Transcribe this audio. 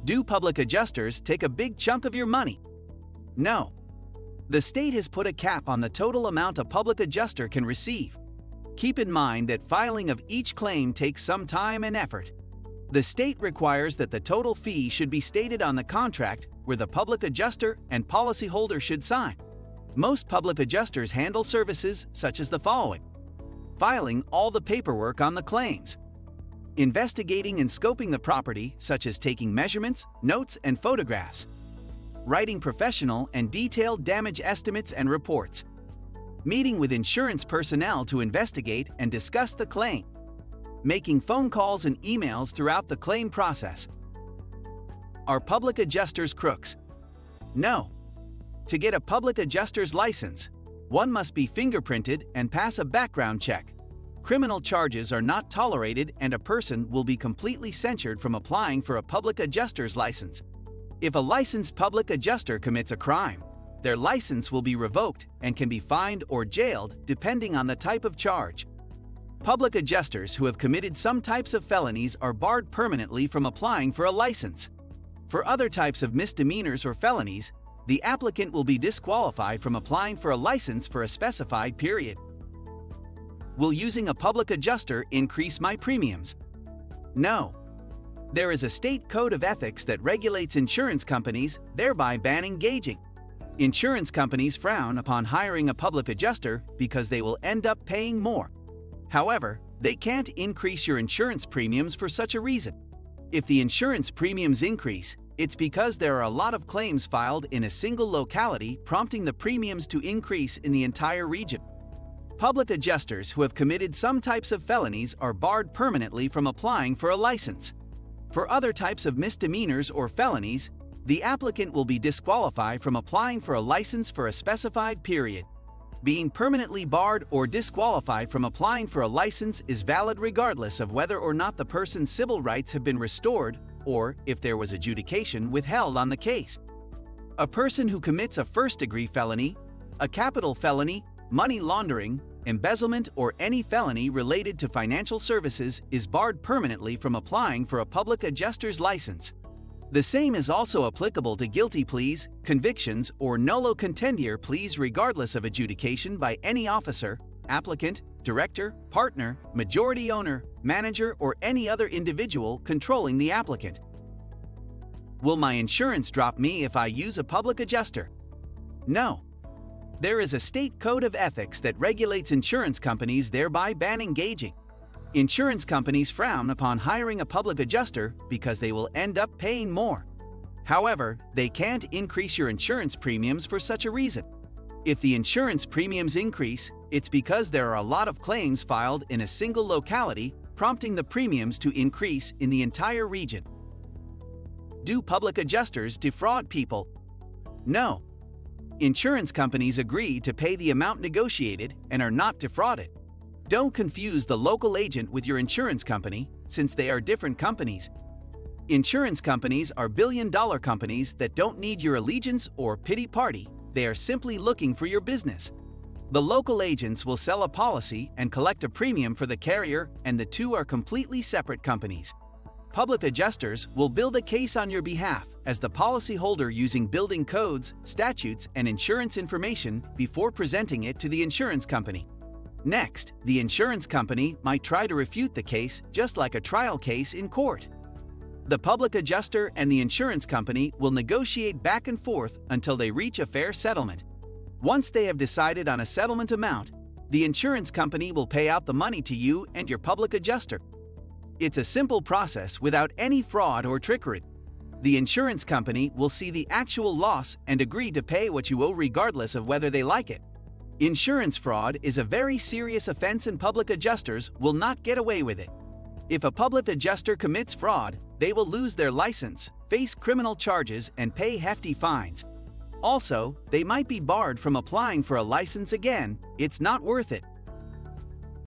Do public adjusters take a big chunk of your money? No. The state has put a cap on the total amount a public adjuster can receive. Keep in mind that filing of each claim takes some time and effort. The state requires that the total fee should be stated on the contract where the public adjuster and policyholder should sign. Most public adjusters handle services such as the following: filing all the paperwork on the claims, investigating and scoping the property such as taking measurements, notes, and photographs, writing professional and detailed damage estimates and reports, meeting with insurance personnel to investigate and discuss the claim, making phone calls and emails throughout the claim process. Are public adjusters crooks? No. To get a public adjuster's license, one must be fingerprinted and pass a background check. Criminal charges are not tolerated and a person will be completely censured from applying for a public adjuster's license. If a licensed public adjuster commits a crime, their license will be revoked and can be fined or jailed depending on the type of charge. Public adjusters who have committed some types of felonies are barred permanently from applying for a license. For other types of misdemeanors or felonies, the applicant will be disqualified from applying for a license for a specified period. Will using a public adjuster increase my premiums? No. There is a state code of ethics that regulates insurance companies, thereby banning gauging. Insurance companies frown upon hiring a public adjuster because they will end up paying more. However, they can't increase your insurance premiums for such a reason. If the insurance premiums increase, it's because there are a lot of claims filed in a single locality, prompting the premiums to increase in the entire region. Public adjusters who have committed some types of felonies are barred permanently from applying for a license. For other types of misdemeanors or felonies, the applicant will be disqualified from applying for a license for a specified period. Being permanently barred or disqualified from applying for a license is valid regardless of whether or not the person's civil rights have been restored or if there was adjudication withheld on the case. A person who commits a first-degree felony, a capital felony, money laundering, embezzlement, or any felony related to financial services is barred permanently from applying for a public adjuster's license. The same is also applicable to guilty pleas, convictions, or nolo contendere pleas regardless of adjudication by any officer, applicant, director, partner, majority owner, manager, or any other individual controlling the applicant. Will my insurance drop me if I use a public adjuster? No. There is a state code of ethics that regulates insurance companies, thereby banning gauging. Insurance companies frown upon hiring a public adjuster because they will end up paying more. However, they can't increase your insurance premiums for such a reason. If the insurance premiums increase, it's because there are a lot of claims filed in a single locality, prompting the premiums to increase in the entire region. Do public adjusters defraud people? No. Insurance companies agree to pay the amount negotiated and are not defrauded. Don't confuse the local agent with your insurance company, since they are different companies. Insurance companies are billion-dollar companies that don't need your allegiance or pity party. They are simply looking for your business. The local agents will sell a policy and collect a premium for the carrier, and the two are completely separate companies. Public adjusters will build a case on your behalf as the policyholder using building codes, statutes, and insurance information before presenting it to the insurance company. Next, the insurance company might try to refute the case just like a trial case in court. The public adjuster and the insurance company will negotiate back and forth until they reach a fair settlement. Once they have decided on a settlement amount, the insurance company will pay out the money to you and your public adjuster. It's a simple process without any fraud or trickery. The insurance company will see the actual loss and agree to pay what you owe regardless of whether they like it. Insurance fraud is a very serious offense and public adjusters will not get away with it. If a public adjuster commits fraud, they will lose their license, face criminal charges, and pay hefty fines. Also, they might be barred from applying for a license again. It's not worth it.